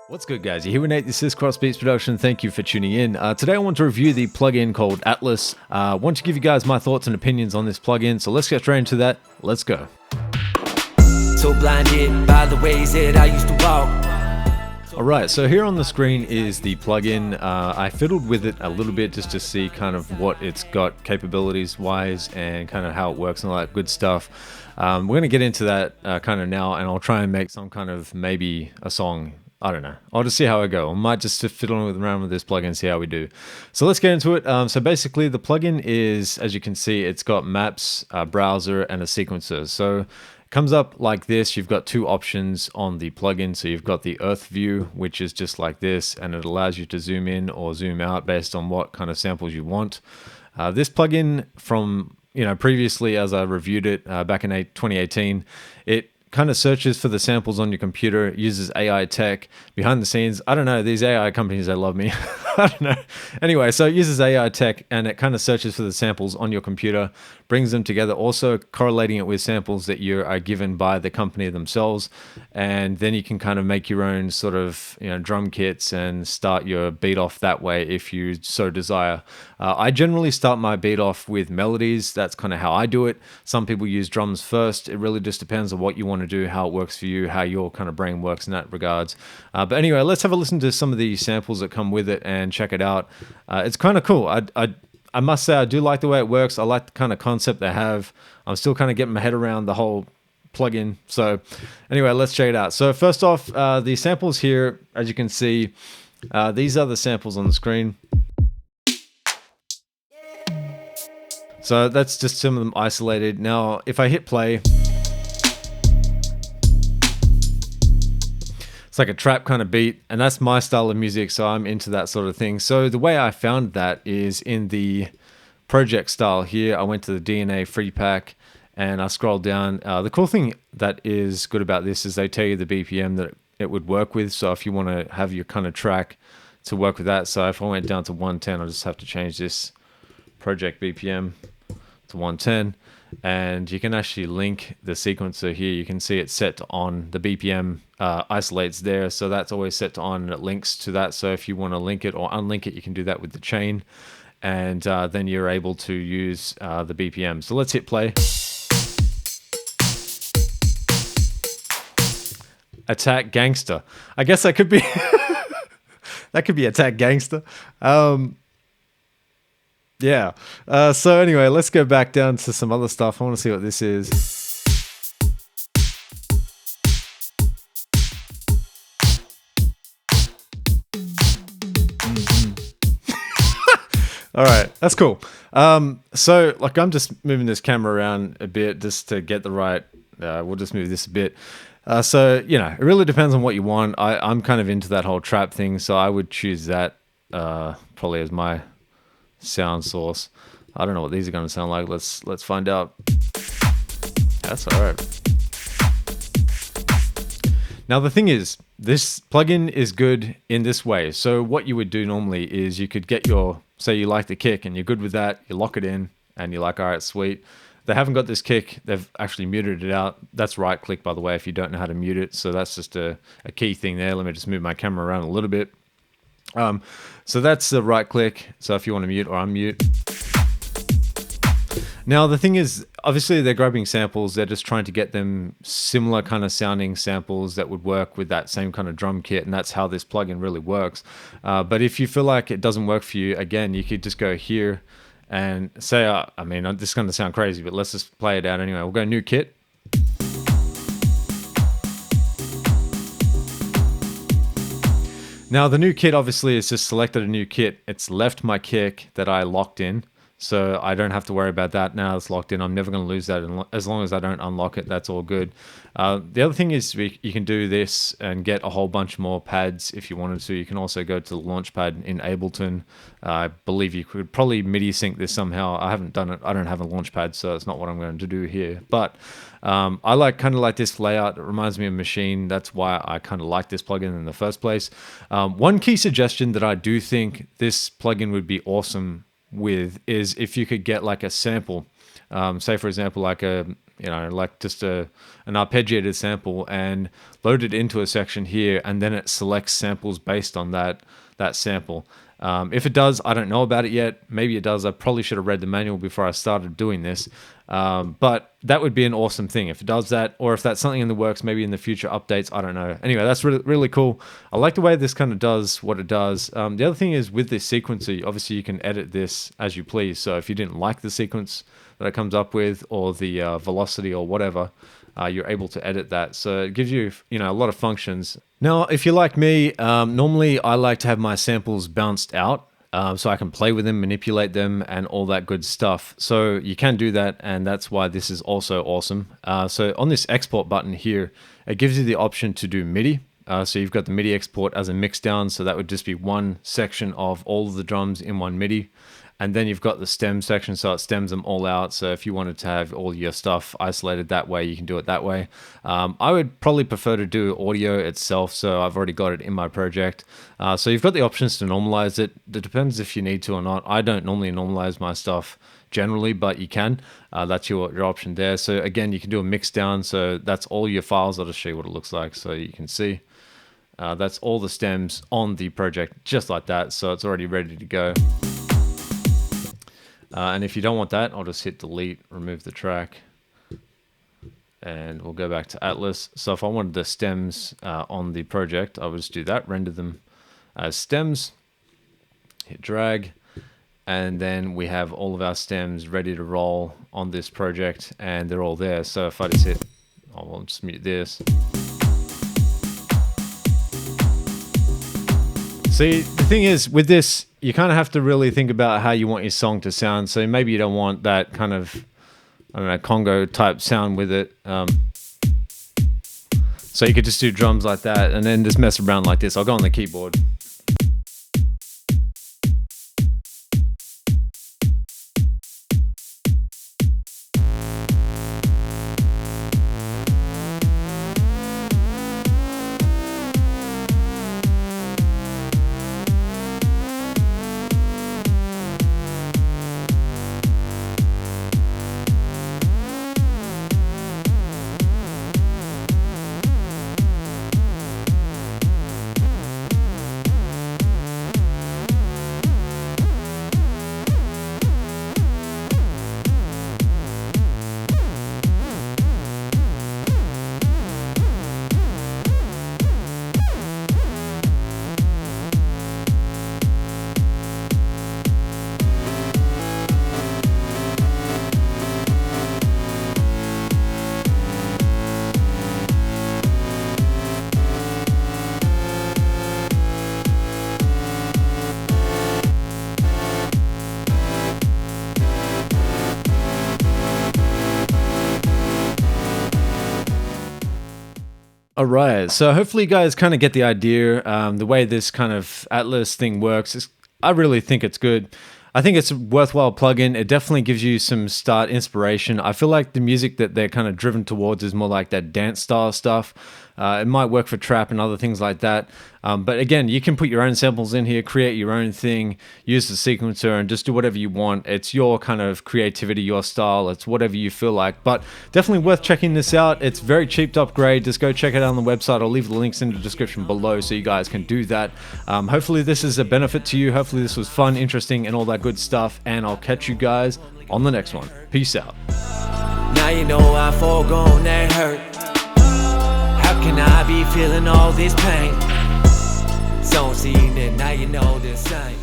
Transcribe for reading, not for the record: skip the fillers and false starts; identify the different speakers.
Speaker 1: What's good, guys? You're here with Nate. This is Crossbeats Production. Thank you for tuning in. Today I want to review the plugin called Atlas. I want to give you guys my thoughts and opinions on this plugin, so let's get straight into that. Let's go.
Speaker 2: So blinded by the ways that I used to walk.
Speaker 1: Alright, so here on the screen is the plugin. I fiddled with it a little bit just to see kind of what it's got capabilities wise and kind of how it works and all that good stuff. We're going to get into that kind of now, and I'll try and make some kind of maybe a song. I don't know. I'll just see how I go. I might just fiddle around with this plugin and see how we do. So let's get into it. So basically the plugin is, as you can see, it's got maps, a browser, and a sequencer. So it comes up like this. You've got two options on the plugin. So you've got the Earth view, which is just like this, and it allows you to zoom in or zoom out based on what kind of samples you want. This plugin from, previously as I reviewed it back in 2018, it kind of searches for the samples on your computer, uses AI tech behind the scenes. I don't know, these AI companies, they love me. I don't know. Anyway, so it uses AI tech and it kind of searches for the samples on your computer, brings them together, also correlating it with samples that you are given by the company themselves. And then you can kind of make your own sort of, drum kits and start your beat off that way if you so desire. I generally start my beat off with melodies. That's kind of how I do it. Some people use drums first. It really just depends on what you want to do, how it works for you, how your kind of brain works in that regards. But anyway, let's have a listen to some of the samples that come with it and check it out. It's kind of cool. I must say I do like the way it works. I like the kind of concept they have. I'm still kind of getting my head around the whole plugin. So anyway, let's check it out. So first off, the samples here, as you can see, these are the samples on the screen. So that's just some of them isolated. Now, if I hit play, it's like a trap kind of beat, and that's my style of music, so I'm into that sort of thing. So the way I found that is in the project style here. I went to the DNA free pack and I scrolled down. The cool thing that is good about this is they tell you the BPM that it would work with. So if you want to have your kind of track to work with that, so if I went down to 110, I just have to change this project BPM to 110, and you can actually link the sequencer here. You can see it's set to on. The BPM isolates there, so that's always set to on and it links to that. So if you want to link it or unlink it, you can do that with the chain, and then you're able to use the BPM. So let's hit play. Attack Gangster. I guess that could be that could be Attack Gangster. Yeah. So anyway, let's go back down to some other stuff. I want to see what this is. All right, that's cool. So like I'm just moving this camera around a bit just to get the right. We'll just move this a bit. So it really depends on what you want. I'm kind of into that whole trap thing, so I would choose that probably as my sound source. I don't know what these are going to sound like. Let's find out. That's all right. Now the thing is, this plugin is good in this way. So what you would do normally is you could get your, say you like the kick and you're good with that, you lock it in and you're like, all right, sweet. They haven't got this kick, they've actually muted it out. That's right click, by the way, if you don't know how to mute it. So that's just a key thing there. Let me just move my camera around a little bit. So that's the right click. So if you want to mute or unmute. Now the thing is, obviously they're grabbing samples. They're just trying to get them similar kind of sounding samples that would work with that same kind of drum kit. And that's how this plugin really works. But if you feel like it doesn't work for you, again, you could just go here and say, this is going to sound crazy, but let's just play it out anyway. We'll go new kit. Now the new kit obviously is just selected a new kit. It's left my kick that I locked in. So I don't have to worry about that now. It's locked in. I'm never going to lose that as long as I don't unlock it. That's all good. The other thing is you can do this and get a whole bunch more pads if you wanted to. You can also go to the Launchpad in Ableton. I believe you could probably MIDI sync this somehow. I haven't done it. I don't have a Launchpad, so it's not what I'm going to do here. But I kind of like this layout. It reminds me of Machine. That's why I kind of like this plugin in the first place. One key suggestion that I do think this plugin would be awesome with is if you could get like a sample, say for example like a like just an arpeggiated sample, and load it into a section here, and then it selects samples based on that sample. If it does, I don't know about it yet. Maybe it does. I probably should have read the manual before I started doing this. But that would be an awesome thing if it does that, or if that's something in the works, maybe in the future updates. I don't know. Anyway, that's really, really cool. I like the way this kind of does what it does. The other thing is with this sequencer, obviously you can edit this as you please. So if you didn't like the sequence that it comes up with, or the velocity or whatever, you're able to edit that. So it gives you, a lot of functions. Now, if you're like me, normally I like to have my samples bounced out so I can play with them, manipulate them, and all that good stuff. So you can do that, and that's why this is also awesome. So on this export button here, it gives you the option to do MIDI. So you've got the MIDI export as a mix down, so that would just be one section of all of the drums in one MIDI. And then you've got the stem section, so it stems them all out. So if you wanted to have all your stuff isolated that way, you can do it that way. I would probably prefer to do audio itself, so I've already got it in my project. So you've got the options to normalize it. It depends if you need to or not. I don't normally normalize my stuff generally, but you can. That's your option there. So again, you can do a mix down. So that's all your files. I'll just show you what it looks like so you can see. That's all the stems on the project, just like that. So it's already ready to go. And if you don't want that, I'll just hit delete, remove the track, and we'll go back to Atlas. So if I wanted the stems on the project, I would just do that, render them as stems, hit drag, and then we have all of our stems ready to roll on this project, and they're all there. So if I just hit, I'll just mute this. See, the thing is, with this, you kind of have to really think about how you want your song to sound. So maybe you don't want that kind of, I don't know, Congo type sound with it. So you could just do drums like that and then just mess around like this. I'll go on the keyboard. Alright, so hopefully you guys kind of get the idea. The way this kind of Atlas thing works, I really think it's good. I think it's a worthwhile plugin. It definitely gives you some start inspiration. I feel like the music that they're kind of driven towards is more like that dance style stuff. It might work for trap and other things like that. But again, you can put your own samples in here, create your own thing, use the sequencer, and just do whatever you want. It's your kind of creativity, your style. It's whatever you feel like. But definitely worth checking this out. It's very cheap to upgrade. Just go check it out on the website. I'll leave the links in the description below so you guys can do that. Hopefully this is a benefit to you. Hopefully this was fun, interesting, and all that good stuff. And I'll catch you guys on the next one. Peace out.
Speaker 2: Now you know I foregone that hurt. How can I be feeling all this pain? Don't see that now you know the same.